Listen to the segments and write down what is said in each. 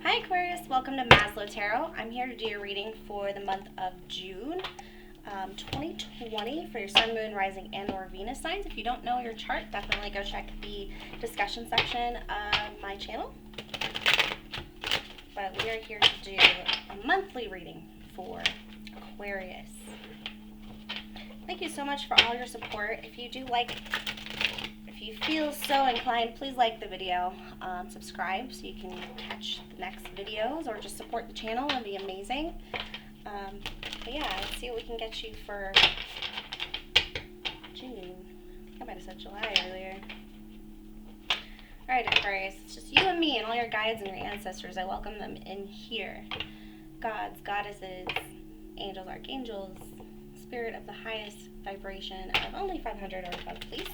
Hi Aquarius, welcome to Maslow Tarot. I'm here to do your reading for the month of June 2020 for your Sun, Moon, Rising, and or Venus signs. If you don't know your chart, definitely go check the discussion section of my channel. But we are here to do a monthly reading for Aquarius. Thank you so much for all your support. If you feel so inclined, please like the video, subscribe so you can catch the next videos, or just support the channel. It'd be amazing. But yeah, let's see what we can get you for June. I might have said July earlier. Alright Aquarius, it's just you and me and all your guides and your ancestors. I welcome them in here. Gods, goddesses, angels, archangels, spirit of the highest vibration of only 500 or above, please.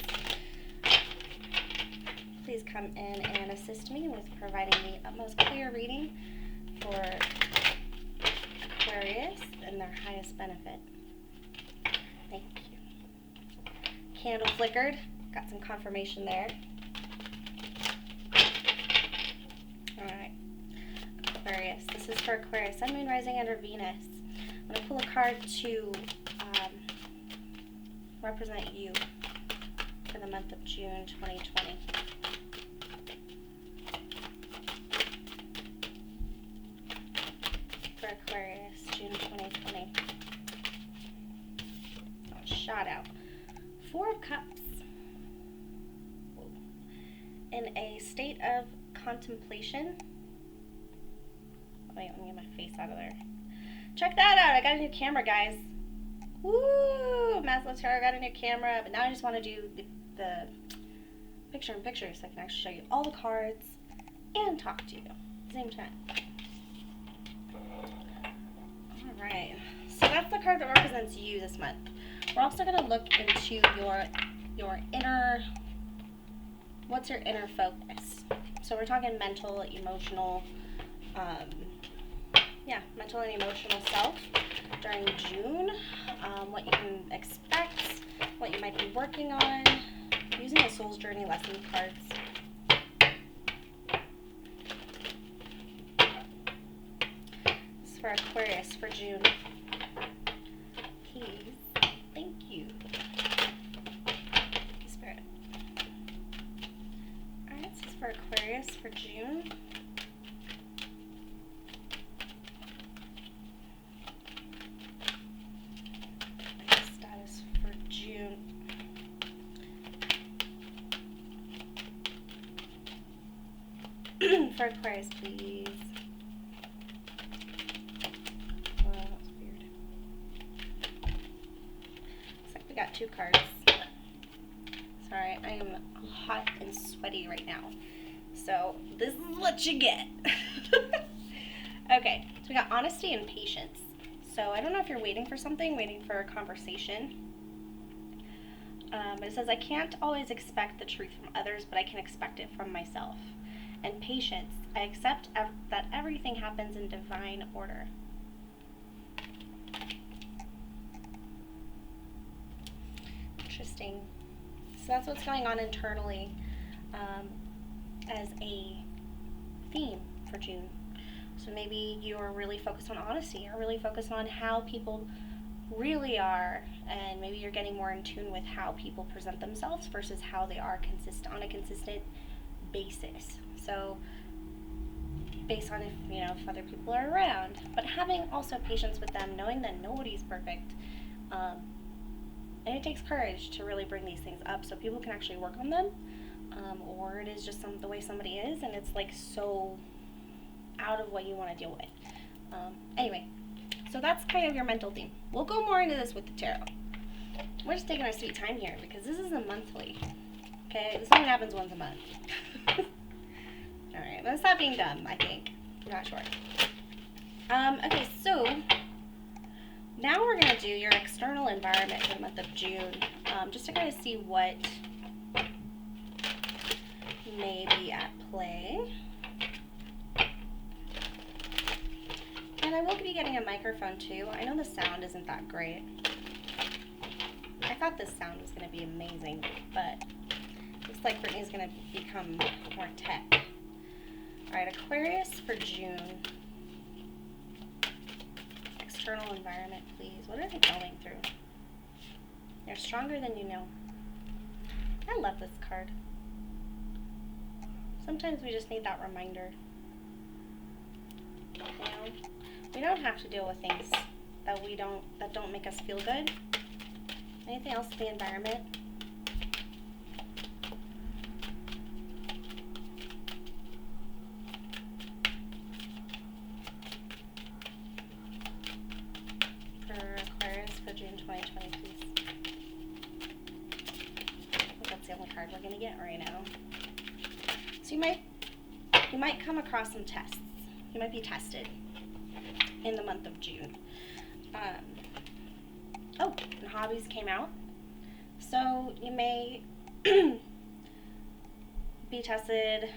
Please come in and assist me with providing the utmost clear reading for Aquarius and their highest benefit. Thank you. Candle flickered. Got some confirmation there. Alright. Aquarius. This is for Aquarius, Sun, Moon, Rising, and or Venus. I'm going to pull a card to represent you for the month of June 2020. For Aquarius, June 2020. Oh, shot out. Four of Cups. In a state of contemplation. Wait, let me get my face out of there. Check that out. I got a new camera, guys. Woo! Maslow Tarot got a new camera, but now I just want to do the picture-in-picture so I can actually show you all the cards and talk to you at the same time. Alright, so that's the card that represents you this month. We're also going to look into your inner, what's your inner focus? So we're talking mental, emotional, mental and emotional self during June, what you can expect, what you might be working on, using the Soul's Journey lesson cards. This is for Aquarius for June. Please, thank you. Thank you, Spirit. Alright, this is for Aquarius for June. For Aquarius, please. Well, that was weird. Looks like we got two cards. Sorry, I am hot and sweaty right now. So, this is what you get. Okay, so we got honesty and patience. So, I don't know if you're waiting for something, waiting for a conversation. But it says, I can't always expect the truth from others, but I can expect it from myself. And patience, I accept that everything happens in divine order. Interesting. So that's what's going on internally as a theme for June. So maybe you're really focused on honesty, or really focused on how people really are, and maybe you're getting more in tune with how people present themselves versus how they are on a consistent basis. So based on if other people are around, but having also patience with them, knowing that nobody's perfect, and it takes courage to really bring these things up so people can actually work on them, or it is just the way somebody is, and it's like so out of what you want to deal with. Anyway, so that's kind of your mental theme. We'll go more into this with the tarot. We're just taking our sweet time here because this is a monthly. Okay, this only happens once a month. Alright, let's stop being dumb, I think. I'm not sure. Okay, so now we're going to do your external environment for the month of June, just to kind of see what may be at play. And I will be getting a microphone too. I know the sound isn't that great. I thought this sound was going to be amazing, but looks like Brittany's going to become more tech. Alright, Aquarius for June. External environment, please. What are they going through? They're stronger than you know. I love this card. Sometimes we just need that reminder. You know, we don't have to deal with things that don't make us feel good. Anything else in the environment? For Aquarius for June 2020, please. I think that's the only card we're gonna get right now. So you might come across some tests. You might be tested in the month of June. And hobbies came out. So you may be tested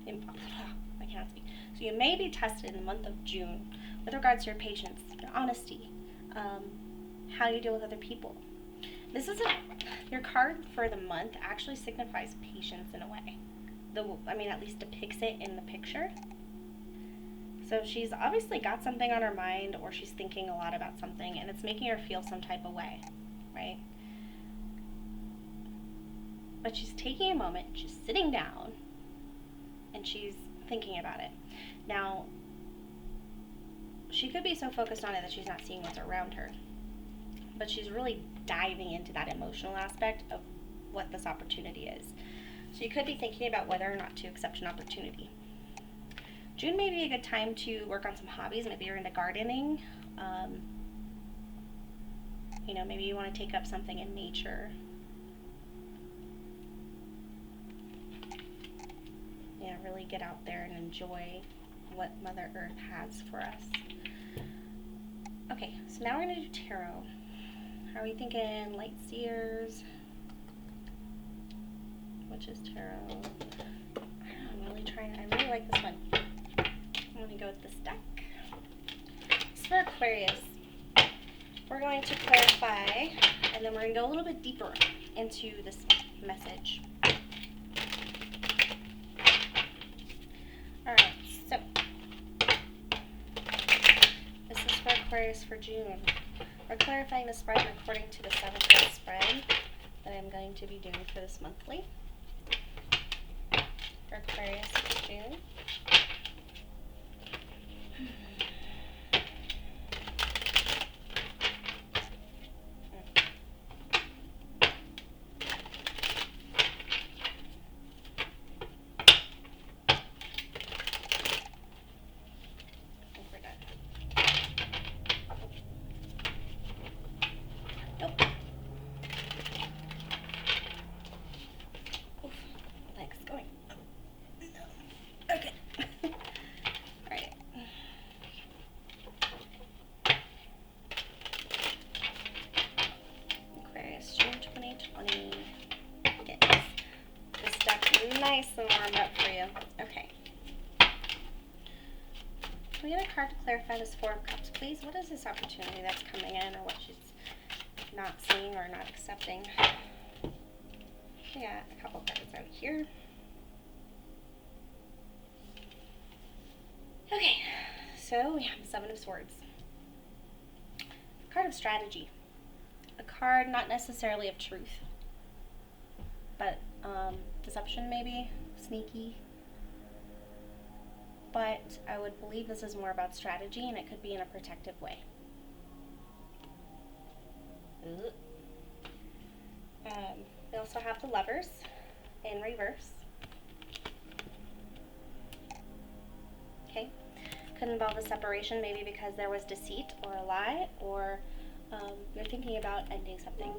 I can't speak. So you may be tested in the month of June with regards to your patience, your honesty, how you deal with other people. This isn't your card for the month actually signifies patience in a way. At least depicts it in the picture. So she's obviously got something on her mind, or she's thinking a lot about something, and it's making her feel some type of way, right? But she's taking a moment, she's sitting down, and she's thinking about it. Now, she could be so focused on it that she's not seeing what's around her, but she's really diving into that emotional aspect of what this opportunity is. So you could be thinking about whether or not to accept an opportunity. June may be a good time to work on some hobbies. Maybe you're into gardening. Maybe you want to take up something in nature. Yeah, really get out there and enjoy what Mother Earth has for us. Okay, so now we're going to do tarot. Are we thinking light seers? Which is tarot? I really like this one. I'm going to go with this deck. It's for Aquarius. We're going to clarify, and then we're going to go a little bit deeper into this message. Alright, so this is for Aquarius for June. We're clarifying the spread according to the 7-card spread that I'm going to be doing for this monthly. For Aquarius for June. Nice and warmed up for you. Okay. Can we get a card to clarify this 4 of Cups, please? What is this opportunity that's coming in, or what she's not seeing or not accepting? We got a couple cards out here. Okay, so we have the 7 of Swords. A card of strategy. A card not necessarily of truth, but deception maybe, sneaky. But I would believe this is more about strategy, and it could be in a protective way. We also have the Lovers in reverse. Okay, could involve a separation, maybe because there was deceit or a lie, or you're thinking about ending something.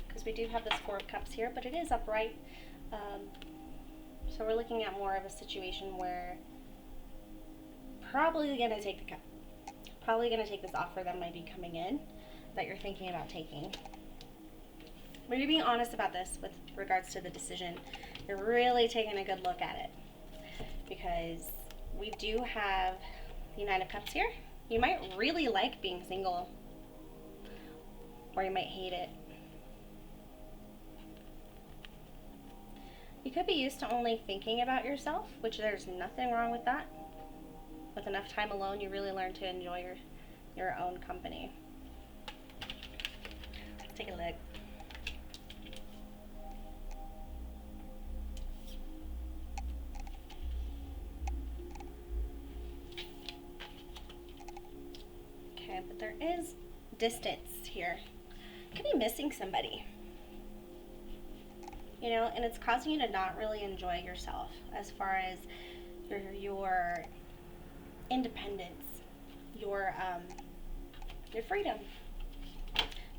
Because we do have this 4 of Cups here, but it is upright. So we're looking at more of a situation where probably going to take the cup. Probably going to take this offer that might be coming in that you're thinking about taking. But you're being honest about this with regards to the decision. You're really taking a good look at it. Because we do have the 9 of Cups here. You might really like being single, or you might hate it. You could be used to only thinking about yourself, which there's nothing wrong with that. With enough time alone, you really learn to enjoy your own company. Let's take a look. Okay, but there is distance here. You could be missing somebody. You know, and it's causing you to not really enjoy yourself as far as your independence, your freedom.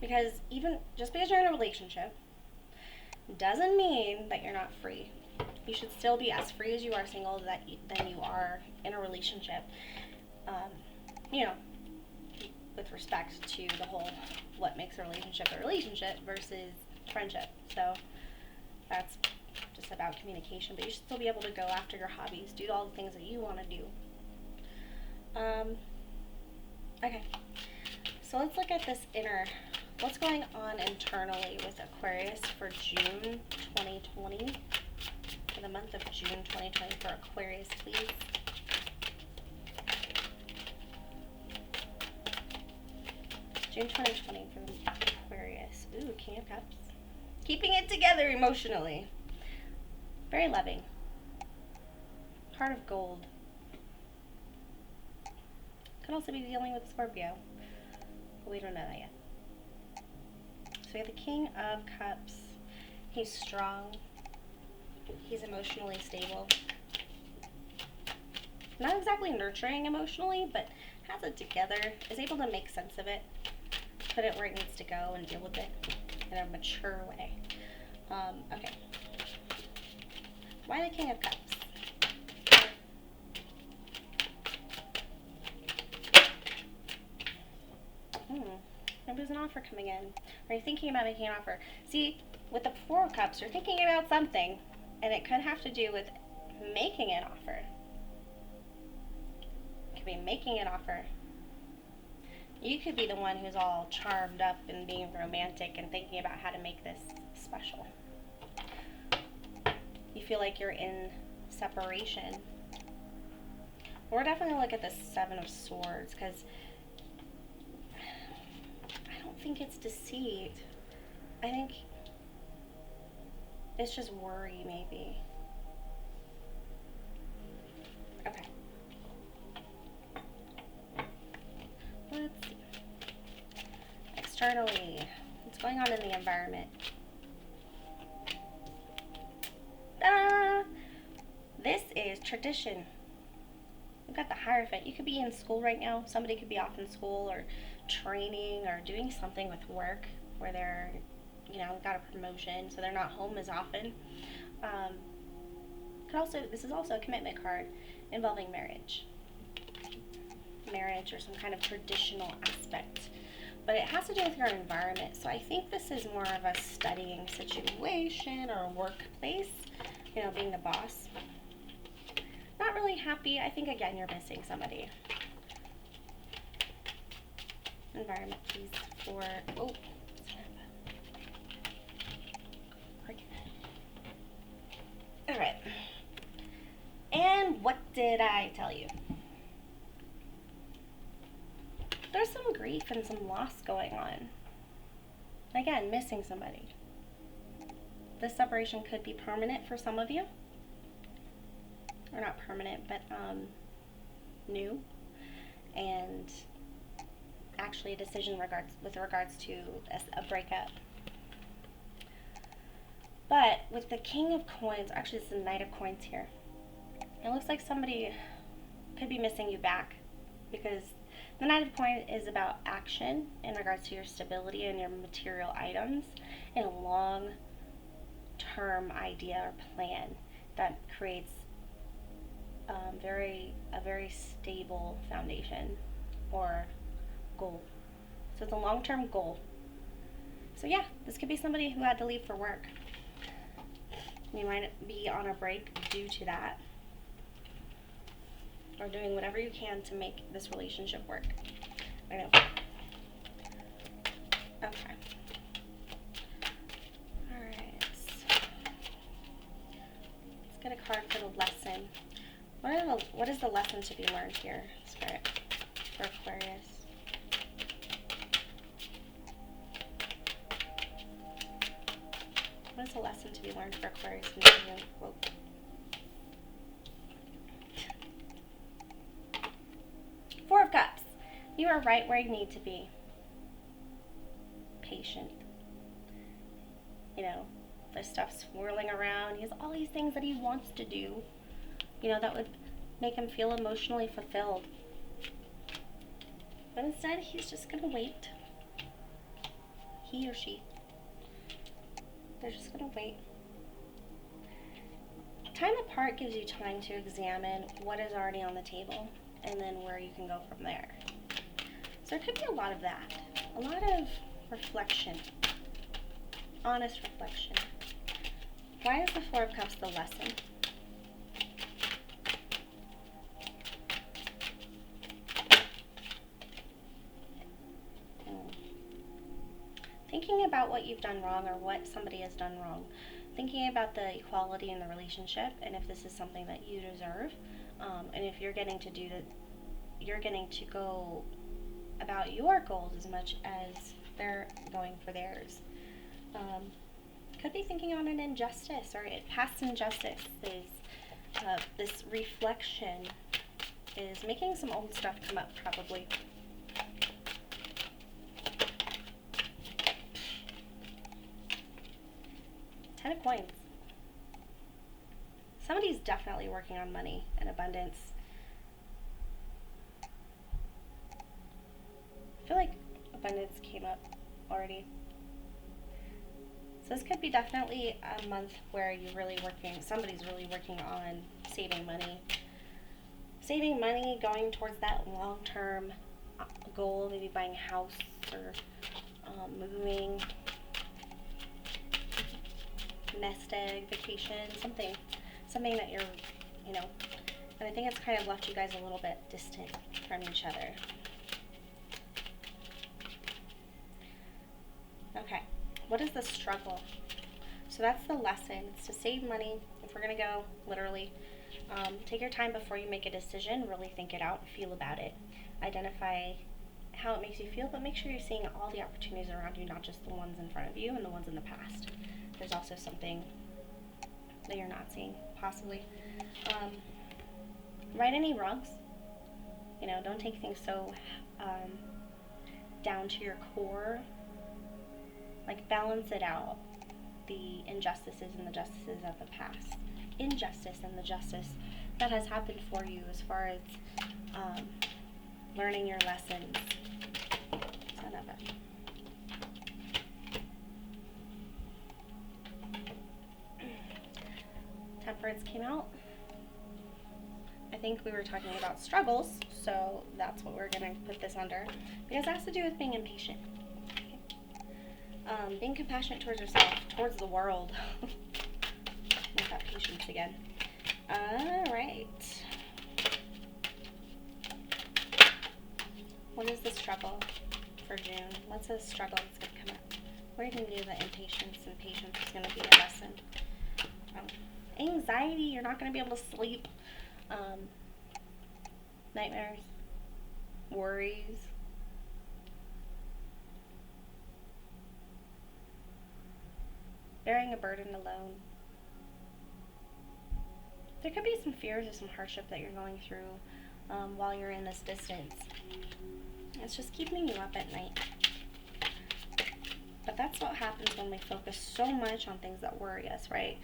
Because even just because you're in a relationship doesn't mean that you're not free. You should still be as free as you are single than you are in a relationship. You know, with respect to the whole what makes a relationship versus friendship. So that's just about communication, but you should still be able to go after your hobbies, do all the things that you want to do. Okay, so let's look at this what's going on internally with Aquarius for June 2020, for the month of June 2020 for Aquarius, please. June 2020 for Aquarius. Ooh, King of Cups. Keeping it together emotionally. Very loving. Heart of Gold. Could also be dealing with Scorpio, but we don't know that yet. So we have the King of Cups. He's strong. He's emotionally stable. Not exactly nurturing emotionally, but has it together, is able to make sense of it, put it where it needs to go, and deal with it in a mature way. Okay. Why the King of Cups? Maybe there's an offer coming in. Or you're thinking about making an offer. See, with the Four of Cups, you're thinking about something, and it could have to do with making an offer. It could be making an offer. You could be the one who's all charmed up and being romantic and thinking about how to make this special. You feel like you're in separation. We're definitely going to look at the Seven of Swords, because I don't think it's deceit. I think it's just worry, maybe. Okay. Let's see. Externally, what's going on in the environment? Ta-da! This is tradition. We've got the Hierophant. You could be in school right now. Somebody could be off in school or training or doing something with work where they're, got a promotion, so they're not home as often. This is also a commitment card involving marriage or some kind of traditional aspect. But it has to do with your environment. So I think this is more of a studying situation or a workplace, being the boss. Not really happy. I think, again, you're missing somebody. Environment, please, for... Oh, all right. And what did I tell you? There's some grief and some loss going on. Again, missing somebody. This separation could be permanent for some of you. Or not permanent, but new. And actually a decision with regards to a breakup. But with the King of Coins, actually it's the Knight of Coins here. It looks like somebody could be missing you back, because the Knight of Coins is about action in regards to your stability and your material items and a long-term idea or plan that creates a very stable foundation or goal. So it's a long-term goal. So yeah, this could be somebody who had to leave for work. You might be on a break due to that, or doing whatever you can to make this relationship work. I know. Okay. Alright. what is the lesson to be learned here, Spirit, for Aquarius? What is the lesson to be learned for Aquarius in June? Whoa. Four of Cups. You are right where you need to be. Patient. You know, there's stuff swirling around. He has all these things that he wants to do, you know, that would make him feel emotionally fulfilled. But instead, he's just going to wait. He or she. They're just going to wait. Time apart gives you time to examine what is already on the table and then where you can go from there. So there could be a lot of that. A lot of reflection. Honest reflection. Why is the Four of Cups the lesson? Thinking about what you've done wrong or what somebody has done wrong. Thinking about the equality in the relationship and if this is something that you deserve. And if you're getting to do that, you're getting to go about your goals as much as they're going for theirs. Could be thinking on an injustice or past injustice. This reflection is making some old stuff come up, probably. Ten of Coins. Somebody's definitely working on money and abundance. I feel like abundance came up already. So this could be definitely a month where you're really working, somebody's really working on saving money. Saving money, going towards that long-term goal, maybe buying a house or moving, nest egg, vacation, something that you're, you know, and I think it's kind of left you guys a little bit distant from each other. Okay, what is the struggle? So that's the lesson. It's to save money. If we're going to go literally, take your time before you make a decision. Really think it out, feel about it. Identify how it makes you feel, but make sure you're seeing all the opportunities around you, not just the ones in front of you and the ones in the past. There's also something that you're not seeing, possibly. Right any wrongs. You know, don't take things so down to your core. Like, balance it out. The injustices and the justices of the past. Injustice and the justice that has happened for you as far as learning your lessons. Son of a... Temperance came out. I think we were talking about struggles, so that's what we're going to put this under. Because it has to do with being impatient. Being compassionate towards yourself, towards the world. With that patience again. Alright. What is the struggle for June? What's the struggle that's going to come up? What are you going to do that impatience and patience is going to be a lesson? Anxiety, you're not going to be able to sleep. Nightmares. Worries. Bearing a burden alone. There could be some fears or some hardship that you're going through while you're in this distance. It's just keeping you up at night. But that's what happens when we focus so much on things that worry us, right?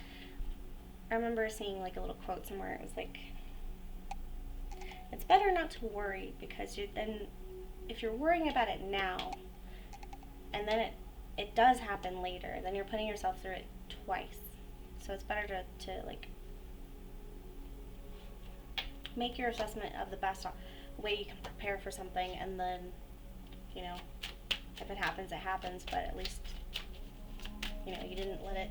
I remember seeing like a little quote somewhere. It was like, it's better not to worry because if you're worrying about it now and then it does happen later, then you're putting yourself through it twice. So it's better to like make your assessment of the best way you can prepare for something, and then, you know, if it happens, it happens, but at least, you know, you didn't let it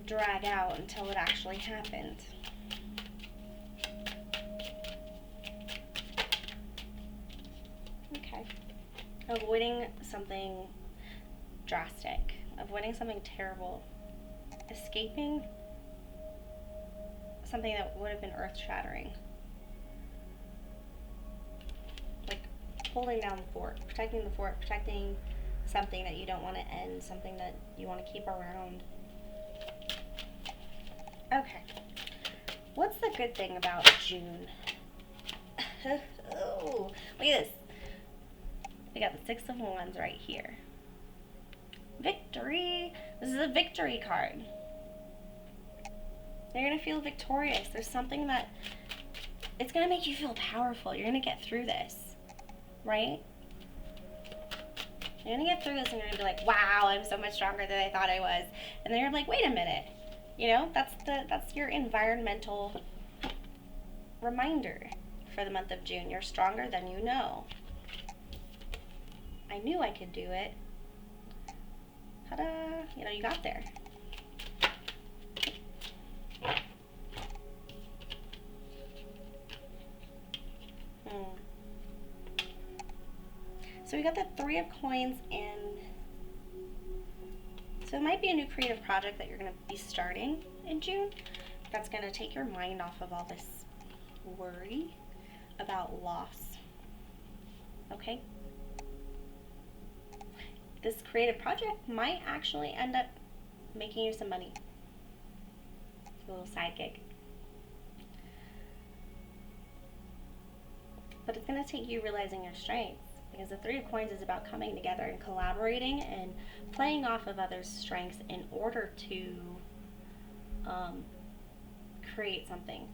drag out until it actually happened. Okay. Avoiding something drastic, avoiding something terrible, escaping something that would have been earth-shattering. Like holding down the fort, protecting something that you don't want to end, something that you want to keep around. Okay. What's the good thing about June? Oh, look at this. We got the 6 of Wands right here. Victory. This is a victory card. You're going to feel victorious. There's something that, it's going to make you feel powerful. You're going to get through this, right? You're going to get through this and you're going to be like, wow, I'm so much stronger than I thought I was. And then you're like, wait a minute. You know, that's your environmental reminder for the month of June. You're stronger than you know. I knew I could do it. Ta-da! You know, you got there. So we got the 3 of Coins, and so it might be a new creative project that you're going to be starting in June. That's going to take your mind off of all this worry about loss. Okay? This creative project might actually end up making you some money. A little side gig. But it's going to take you realizing your strengths, because the 3 of Coins is about coming together and collaborating and playing off of others' strengths in order to create something.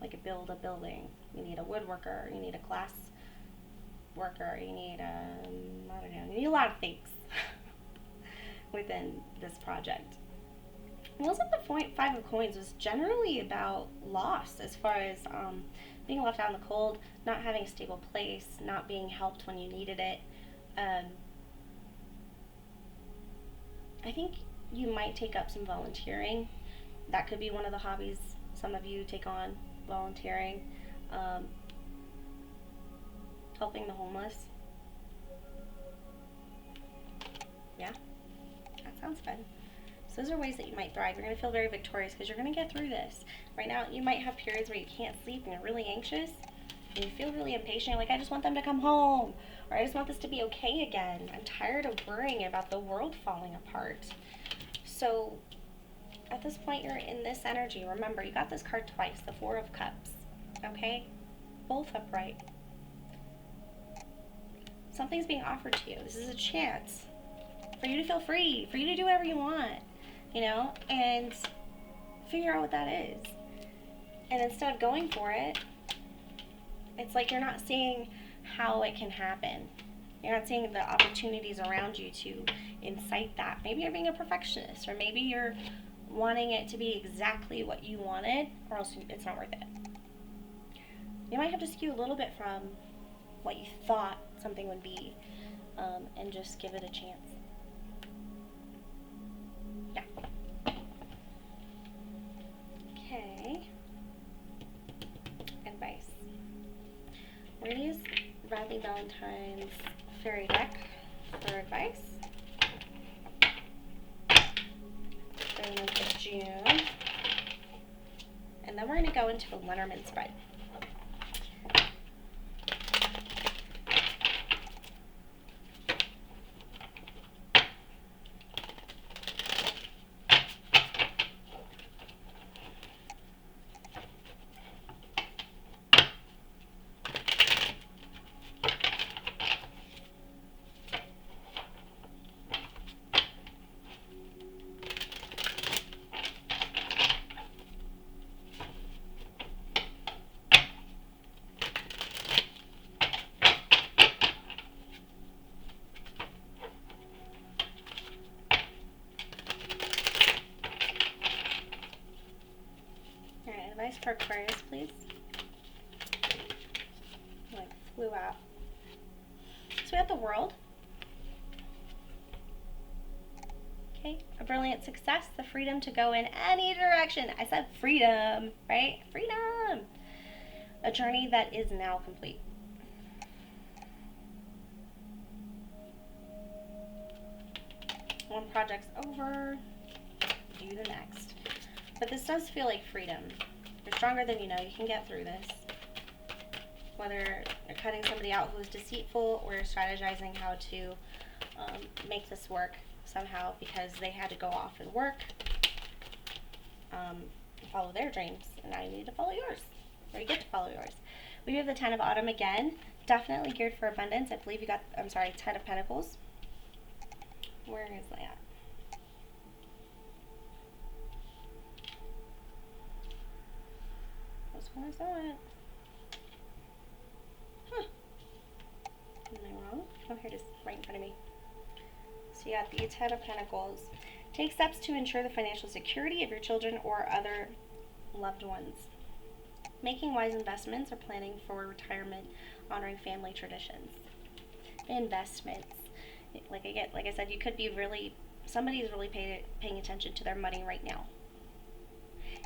Like build a building. You need a woodworker, you need a glass worker, you need I don't know, you need a lot of things within this project. And also the 5 of Coins was generally about loss, as far as being left out in the cold, not having a stable place, not being helped when you needed it. I think you might take up some volunteering. That could be one of the hobbies some of you take on, volunteering. Helping the homeless. Yeah, that sounds fun. So those are ways that you might thrive. You're going to feel very victorious because you're going to get through this. Right now, you might have periods where you can't sleep and you're really anxious and you feel really impatient. You're like, I just want them to come home, or I just want this to be okay again. I'm tired of worrying about the world falling apart. So at this point, you're in this energy. Remember, you got this card twice, the 4 of Cups, okay? Both upright. Something's being offered to you. This is a chance for you to feel free, for you to do whatever you want, you know, and figure out what that is. And instead of going for it, it's like you're not seeing how it can happen. You're not seeing the opportunities around you to incite that. Maybe you're being a perfectionist, or maybe you're wanting it to be exactly what you wanted, or else it's not worth it. You might have to skew a little bit from what you thought something would be, and just give it a chance. Yeah. Okay. Advice. We're going to use Riley Valentine's fairy deck for advice for the month of June. And then we're going to go into the Lenormand spread. Advice for Aquarius, please. Like flew out. So we have the World. Okay, a brilliant success, the freedom to go in any direction. I said freedom, right? Freedom. A journey that is now complete. One project's over, do the next. But this does feel like freedom. You're stronger than you know. You can get through this. Whether you're cutting somebody out who is deceitful, or you're strategizing how to make this work somehow because they had to go off and work, follow their dreams, and now you need to follow yours, or you get to follow yours. We have the Ten of Autumn again, definitely geared for abundance. I believe you got, Ten of Pentacles. Where is that? Which one is that? Huh. Am I wrong? Oh, here it is, right in front of me. So you got the Ten of Pentacles. Take steps to ensure the financial security of your children or other loved ones. Making wise investments or planning for retirement, honoring family traditions. Investments. Like I said, you could be somebody is really paying attention to their money right now.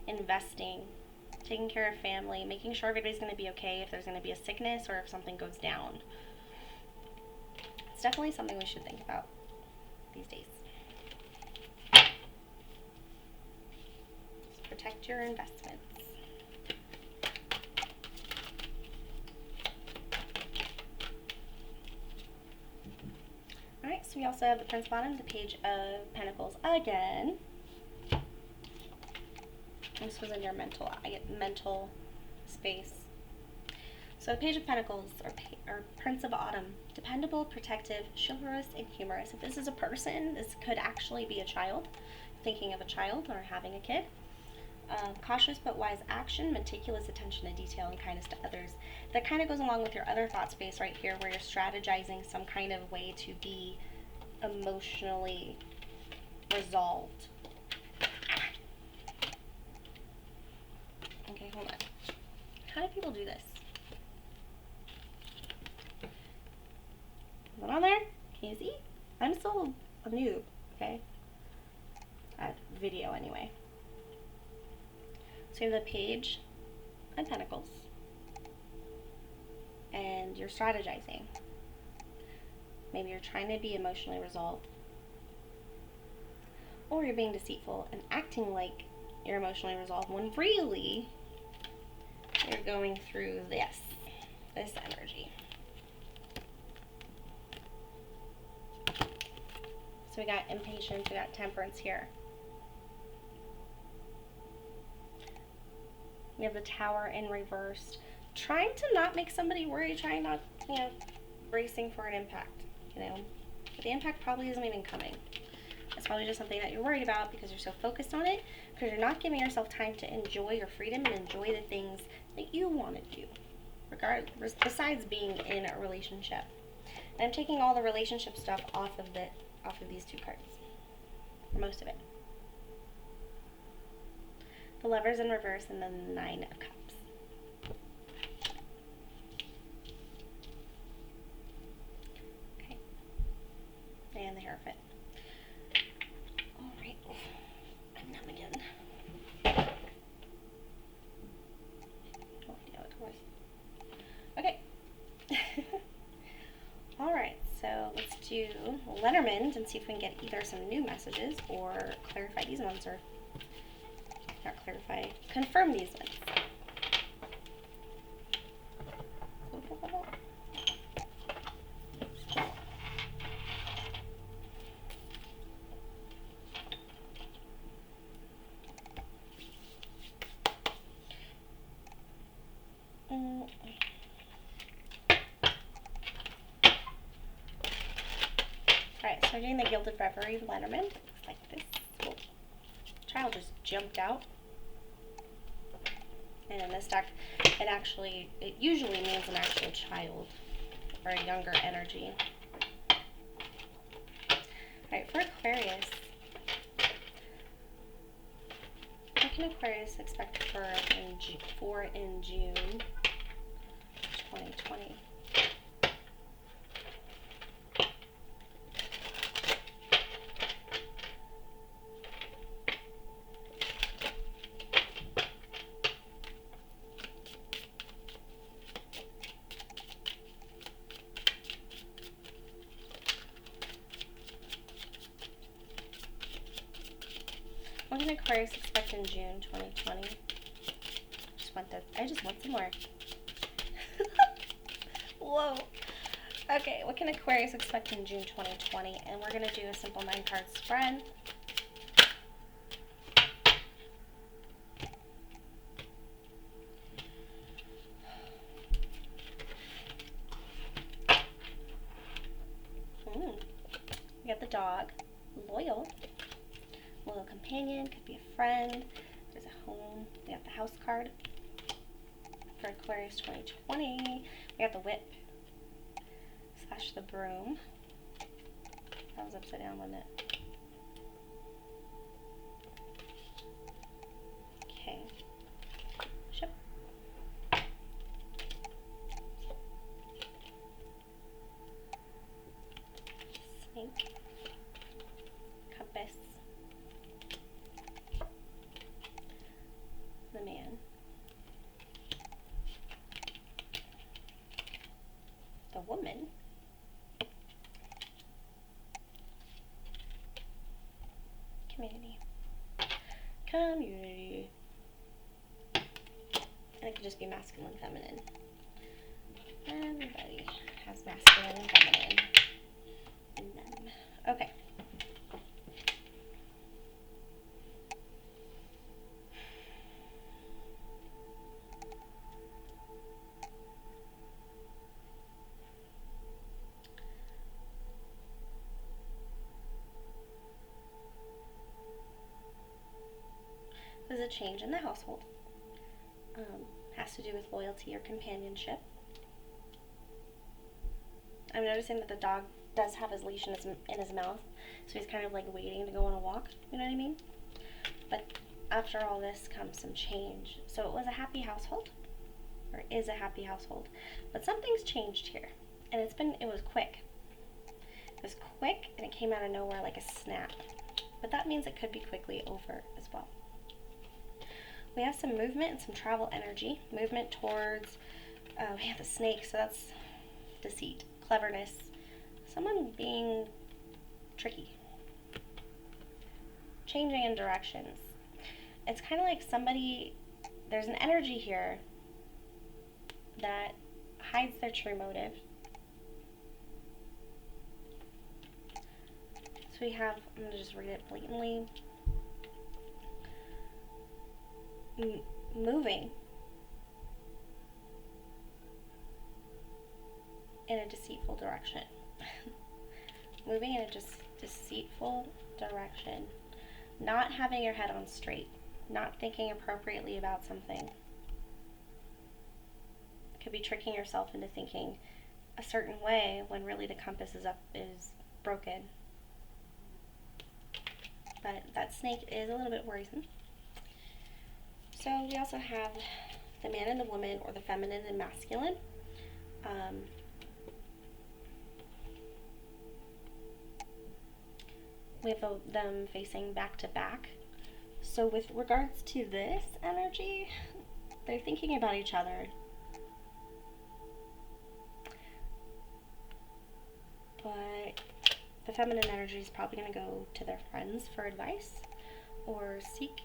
Investing, taking care of family, making sure everybody's going to be okay if there's going to be a sickness or if something goes down. It's definitely something we should think about these days. Just protect your investments. Alright, so we also have the Prince bottom, the Page of Pentacles again. This was in your mental space. So the Page of Pentacles, or Prince of Autumn, dependable, protective, chivalrous, and humorous. If this is a person, this could actually be a child, thinking of a child or having a kid. Cautious but wise action, meticulous attention to detail, and kindness to others. That kind of goes along with your other thought space right here, where you're strategizing some kind of way to be emotionally resolved. Okay, hold on. How do people do this? Is it on there? Can you see? I'm still a noob, okay? At video anyway. So you have the Page of Pentacles. And you're strategizing. Maybe you're trying to be emotionally resolved. Or you're being deceitful and acting like you're emotionally resolved when really you're going through this energy. So we got impatience, we got temperance here. We have the Tower in reversed. Trying to not make somebody worry, trying not, bracing for an impact, But the impact probably isn't even coming. It's probably just something that you're worried about because you're so focused on it, because you're not giving yourself time to enjoy your freedom and enjoy the things that you want to do, regardless, besides being in a relationship. And I'm taking all the relationship stuff off of these two cards, for most of it. The Lovers in reverse, and then the Nine of Cups. Okay. And the Hierophant. Alright. I'm numb again. Oh, yeah, of course. Okay. Alright, so let's do Lenormand and see if we can get either some new messages or clarify these ones, or not clarify, confirm these ones. Alright, so we're doing the Gilded Reverie of Lenormand. Looks like this. Cool. Child just jumped out. And in this deck, it usually means an actual child or a younger energy. Alright, for Aquarius, what can Aquarius expect for in June 2020? What can Aquarius expect in June 2020? I just want some more. Whoa. Okay, what can Aquarius expect in June 2020? And we're going to do a simple 9-card spread. We got the dog, loyal companion, could be a friend, there's a home. We got the house card for Aquarius 2020. We got the whip / the broom. That was upside down, wasn't it? Okay. Ship. Snake. Compass. The man. The woman. Community. And it could just be masculine, feminine. Everybody has masculine and feminine in them. Okay. There's a change in the household. Has to do with loyalty or companionship. I'm noticing that the dog does have his leash in his mouth, so he's kind of like waiting to go on a walk, you know what I mean? But after all this comes some change. So it was a happy household, or is a happy household, but something's changed here, and it was quick. It was quick, and it came out of nowhere like a snap, but that means it could be quickly over as well. We have some movement and some travel energy. Movement towards, we have the snake, so that's deceit, cleverness, someone being tricky, changing in directions. It's kind of like there's an energy here that hides their true motive. So we have, I'm going to just read it blatantly. Moving in a deceitful direction. Moving in a deceitful direction. Not having your head on straight. Not thinking appropriately about something. Could be tricking yourself into thinking a certain way when really the compass is broken. But that snake is a little bit worrisome. So we also have the man and the woman, or the feminine and masculine. We have them facing back to back. So with regards to this energy, they're thinking about each other. But the feminine energy is probably going to go to their friends for advice, or seek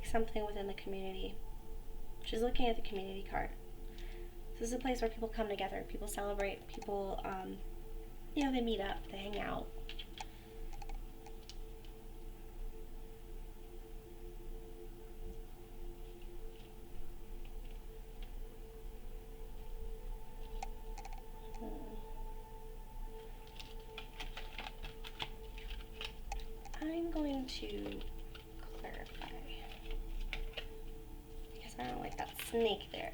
something within the community. She's looking at the community card. This is a place where people come together, people celebrate, people, they meet up, they hang out. I'm going to clarify, because I don't like that snake there.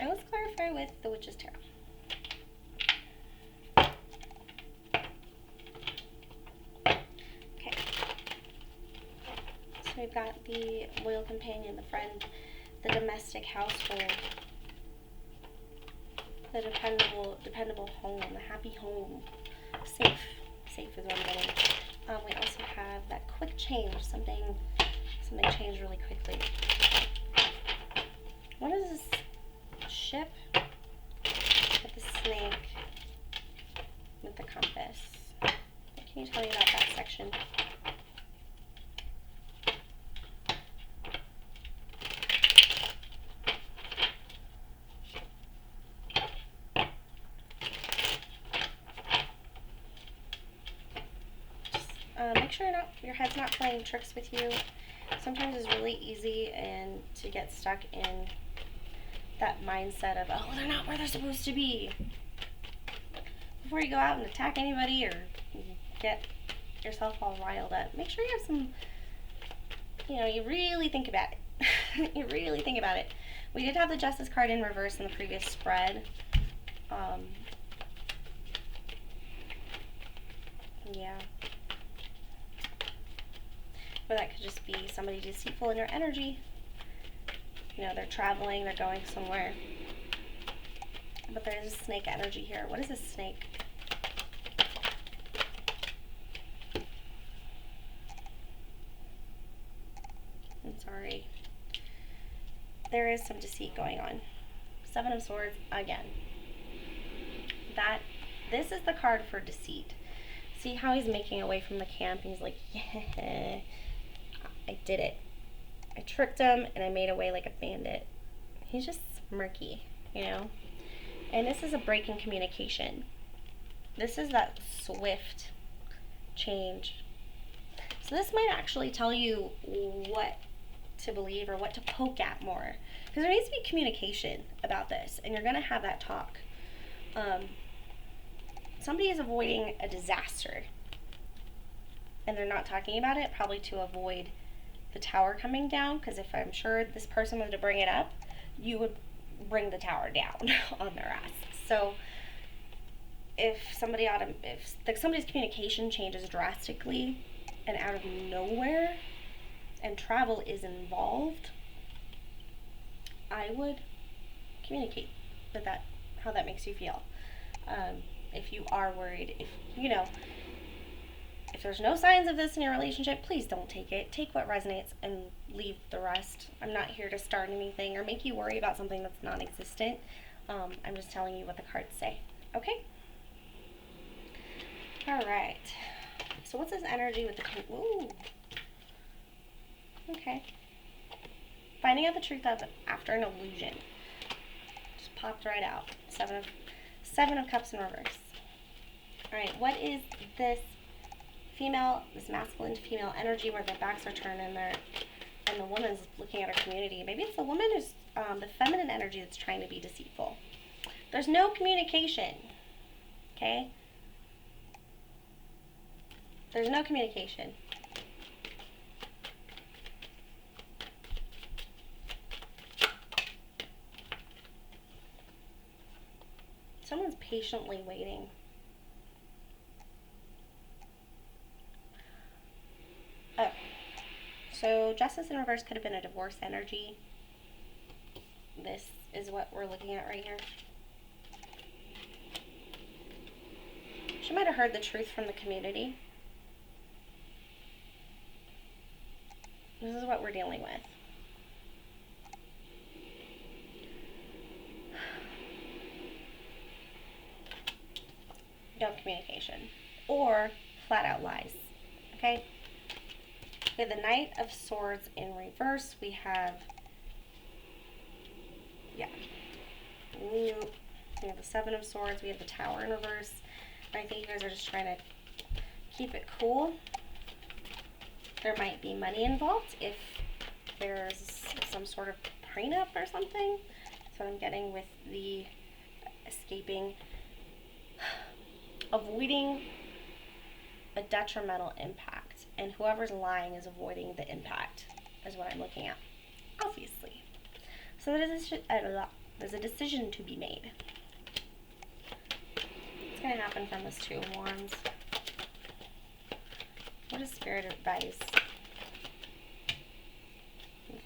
I let's clarify with the Witch's Tarot. Okay. So we've got the loyal companion, the friend, the domestic household, the dependable home, the happy home, safe is what I'm getting. We also have that quick change, something changed really quickly. What is this ship with the snake with the compass. What can you tell me about that section? Make sure your head's not playing tricks with you. Sometimes it's really easy and to get stuck in that mindset of, oh, they're not where they're supposed to be. Before you go out and attack anybody or get yourself all riled up, make sure you have some, you really think about it. You really think about it. We did have the Justice card in reverse in the previous spread. Yeah. But that could just be somebody deceitful in your energy. They're traveling, they're going somewhere. But there is a snake energy here. What is a snake? I'm sorry. There is some deceit going on. Seven of Swords again. This is the card for deceit. See how he's making away from the camp? He's like, yeah, I did it. I tricked him and I made away like a bandit. He's just smirky, And this is a break in communication. This is that swift change. So this might actually tell you what to believe or what to poke at more. Because there needs to be communication about this, and you're going to have that talk. Somebody is avoiding a disaster, and they're not talking about it, probably to avoid the tower coming down, because if I'm sure this person was to bring it up, you would bring the tower down on their ass. So if somebody's communication changes drastically and out of nowhere and travel is involved, I would communicate with that, how that makes you feel. If you are worried, if there's no signs of this in your relationship, please don't take it. Take what resonates and leave the rest. I'm not here to start anything or make you worry about something that's non-existent. I'm just telling you what the cards say. Okay? All right. So what's this energy with the... Ooh. Okay. Finding out the truth after an illusion. Just popped right out. Seven of Cups in reverse. All right. What is this this masculine to female energy where their backs are turned and the woman's looking at her community? Maybe it's the woman who's the feminine energy that's trying to be deceitful. There's no communication. Okay? There's no communication. Someone's patiently waiting. Oh. So Justice in reverse could have been a divorce energy. This is what we're looking at right here. She might have heard the truth from the community. This is what we're dealing with. No communication. Or flat out lies. Okay? We have the Knight of Swords in reverse. We have... Yeah. We have the Seven of Swords. We have the Tower in reverse. I think you guys are just trying to keep it cool. There might be money involved if there's some sort of prenup or something. That's what I'm getting with the escaping. Avoiding a detrimental impact. And whoever's lying is avoiding the impact, is what I'm looking at. Obviously. So there's a decision to be made. What's going to happen from this Two of Wands? What is Spirit advice?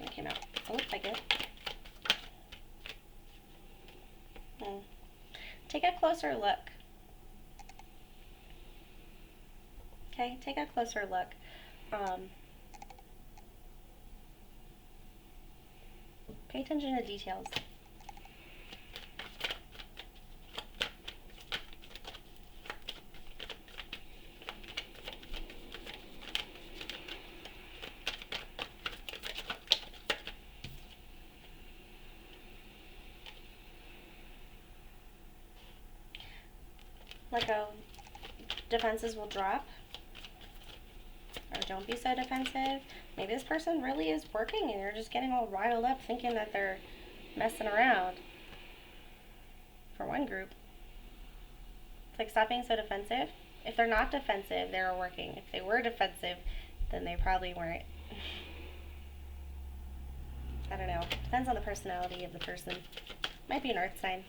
That came out. It looks like it. Take a closer look. Okay, take a closer look. Pay attention to details. let go. Defenses will drop. Or don't be so defensive. Maybe this person really is working and you're just getting all riled up thinking that they're messing around. For one group. It's like, stop being so defensive. If they're not defensive, they're working. If they were defensive, then they probably weren't. I don't know. Depends on the personality of the person. Might be an earth sign.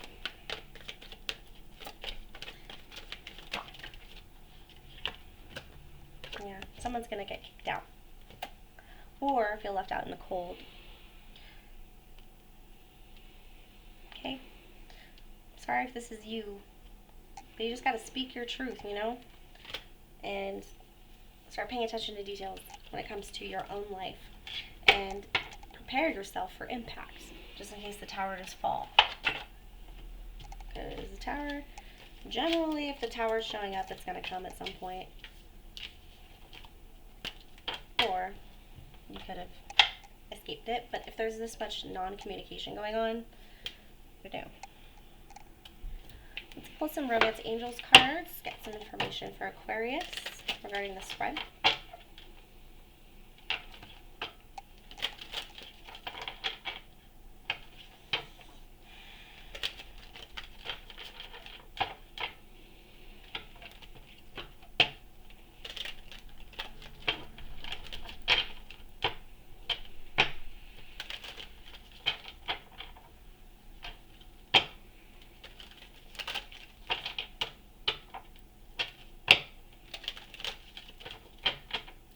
Yeah, someone's going to get kicked out. Or feel left out in the cold. Okay? Sorry if this is you. But you just got to speak your truth, you know? And start paying attention to details when it comes to your own life. And prepare yourself for impacts, just in case the tower does fall. Because the tower, generally, if the tower is showing up, it's going to come at some point. Or you could have escaped it, but if there's this much non-communication going on, we do. Let's pull some Romance Angels cards, get some information for Aquarius regarding the spread.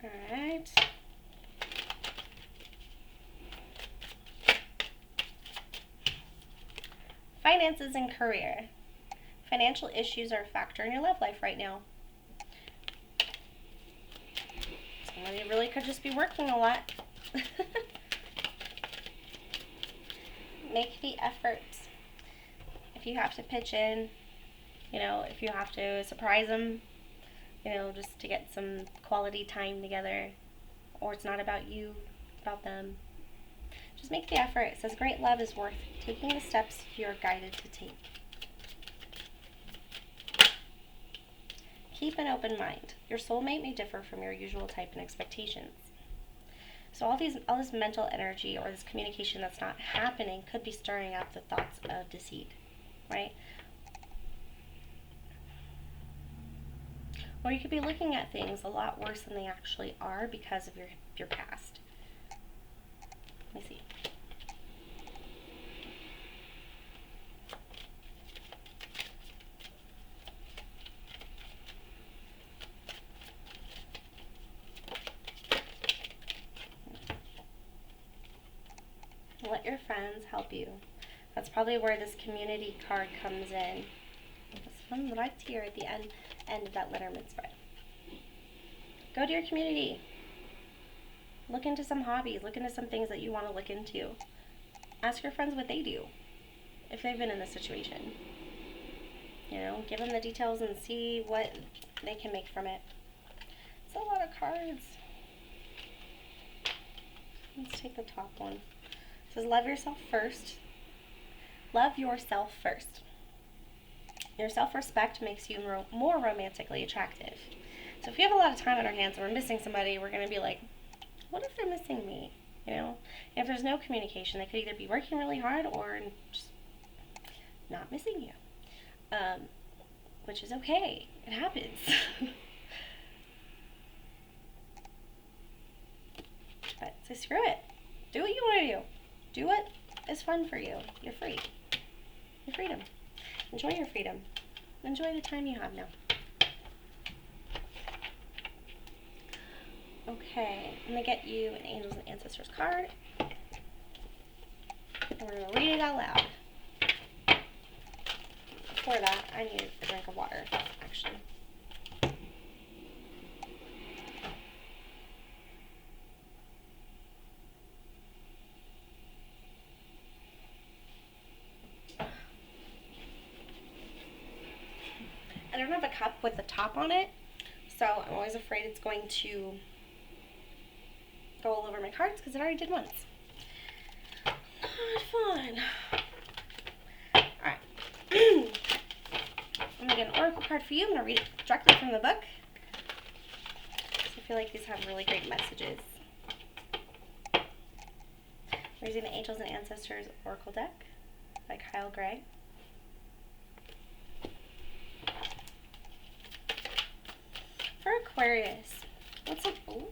Alright. Finances and career. Financial issues are a factor in your love life right now. Somebody really could just be working a lot. Make the effort. If you have to pitch in, you know, if you have to surprise them, you know, just to get some quality time together, or it's not about you, it's about them. Just make the effort. It says great love is worth taking the steps you're guided to take. Keep an open mind. Your soulmate may differ from your usual type and expectations. So all this mental energy or this communication that's not happening could be stirring up the thoughts of deceit, right? Or you could be looking at things a lot worse than they actually are because of your past. Let me see. Let your friends help you. That's probably where this community card comes in. This one right here at the end of that Letterman spread. Go to your community. Look into some hobbies. Look into some things that you want to look into. Ask your friends what they do if they've been in this situation. You know, give them the details and see what they can make from it. It's a lot of cards. Let's take the top one. It says love yourself first. Love yourself first. Your self-respect makes you more romantically attractive. So if we have a lot of time on our hands and we're missing somebody, we're going to be like, what if they're missing me? You know? And if there's no communication, they could either be working really hard or just not missing you. Which is okay. It happens. But so screw it. Do what you want to do. Do what is fun for you. You're free. Your freedom. Enjoy your freedom. Enjoy the time you have now. Okay, I'm going to get you an Angels and Ancestors card. And we're going to read it out loud. Before that, I need a drink of water, actually. I don't have a cup with the top on it, so I'm always afraid it's going to go all over my cards because it already did once. Not fun. Alright. I'm going to get an oracle card for you. I'm going to read it directly from the book. I feel like these have really great messages. We're using the Angels and Ancestors Oracle deck by Kyle Gray. For Aquarius, what's up? Oh,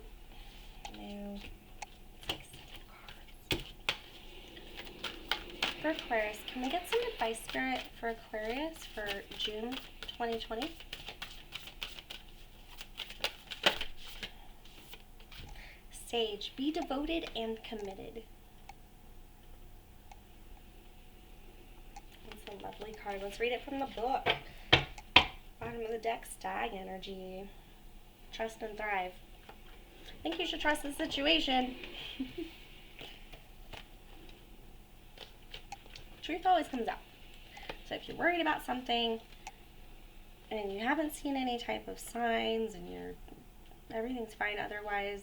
no. For Aquarius, can we get some advice, Spirit, for Aquarius for June 2020? Sage, be devoted and committed. That's a lovely card. Let's read it from the book. Bottom of the deck, Stag energy. Trust and thrive. I think you should trust the situation. Truth always comes out. So if you're worried about something and you haven't seen any type of signs and everything's fine otherwise,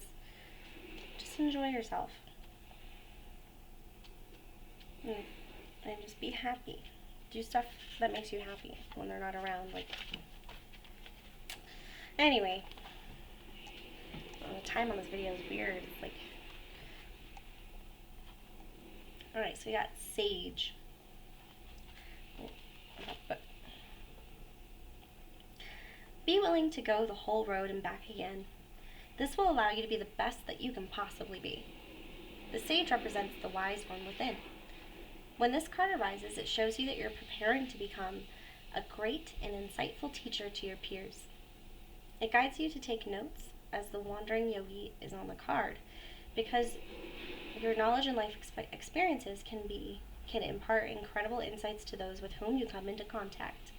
just enjoy yourself. And just be happy. Do stuff that makes you happy when they're not around. Anyway, the time on this video is weird. It's alright, so we got Sage. Be willing to go the whole road and back again. This will allow you to be the best that you can possibly be. The Sage represents the wise one within. When this card arises, it shows you that you're preparing to become a great and insightful teacher to your peers. It guides you to take notes, as the wandering yogi is on the card, because your knowledge and life experiences can impart incredible insights to those with whom you come into contact.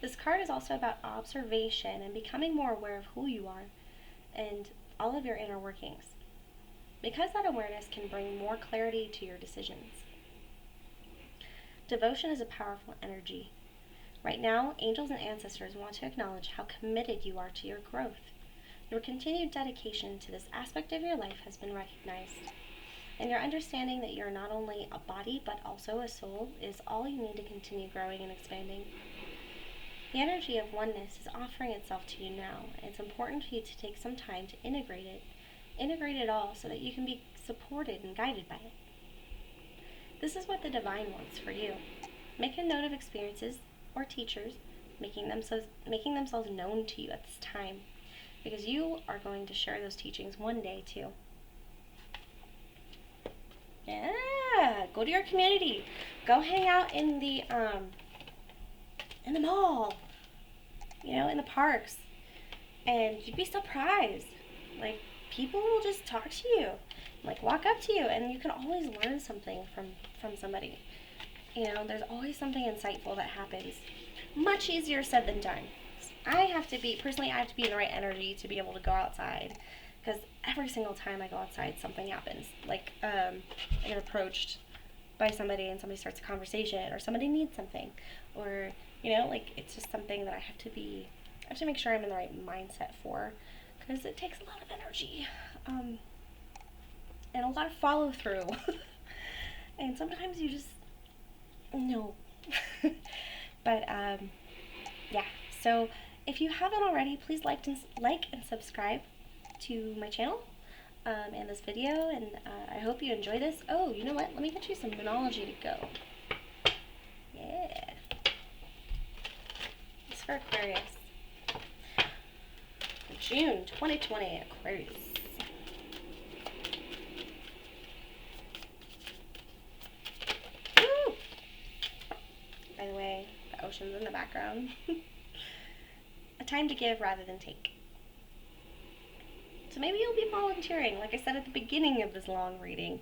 This card is also about observation and becoming more aware of who you are and all of your inner workings, because that awareness can bring more clarity to your decisions. Devotion is a powerful energy. Right now, angels and ancestors want to acknowledge how committed you are to your growth. Your continued dedication to this aspect of your life has been recognized, and your understanding that you're not only a body but also a soul is all you need to continue growing and expanding. The energy of oneness is offering itself to you now, and it's important for you to take some time to integrate it all so that you can be supported and guided by it. This is what the divine wants for you. Make a note of experiences or teachers making themselves known to you at this time, because you are going to share those teachings one day too. Yeah, go to your community. Go hang out in the mall, in the parks, and you'd be surprised. People will just talk to you, walk up to you, and you can always learn something from somebody. There's always something insightful that happens. Much easier said than done. I have to be in the right energy to be able to go outside, because every single time I go outside, something happens. I get approached by somebody and somebody starts a conversation, or somebody needs something, or it's just something that I have to make sure I'm in the right mindset for, because it takes a lot of energy, and a lot of follow through, and sometimes you just no. But yeah. So if you haven't already, please like and subscribe to my channel and this video, and I hope you enjoy this. Oh, you know what? Let me get you some Moonology to go. Yeah. It's for Aquarius. June 2020, Aquarius. Woo! By the way, the ocean's in the background. A time to give rather than take. So maybe you'll be volunteering, like I said at the beginning of this long reading.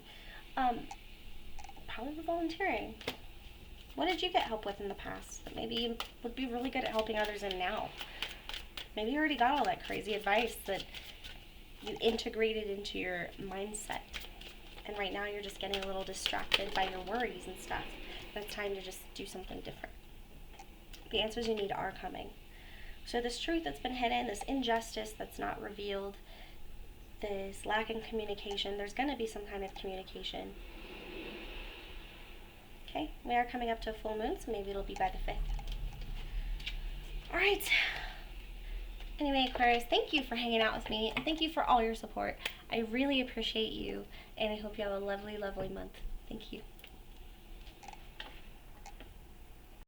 Probably volunteering. What did you get help with in the past that maybe you would be really good at helping others in now? Maybe you already got all that crazy advice that you integrated into your mindset, and right now you're just getting a little distracted by your worries and stuff. And it's time to just do something different. The answers you need are coming. So this truth that's been hidden, this injustice that's not revealed, this lack in communication, there's going to be some kind of communication. Okay, we are coming up to a full moon, so maybe it'll be by the 5th. All right. Anyway, Aquarius, thank you for hanging out with me, and thank you for all your support. I really appreciate you, and I hope you have a lovely, lovely month. Thank you.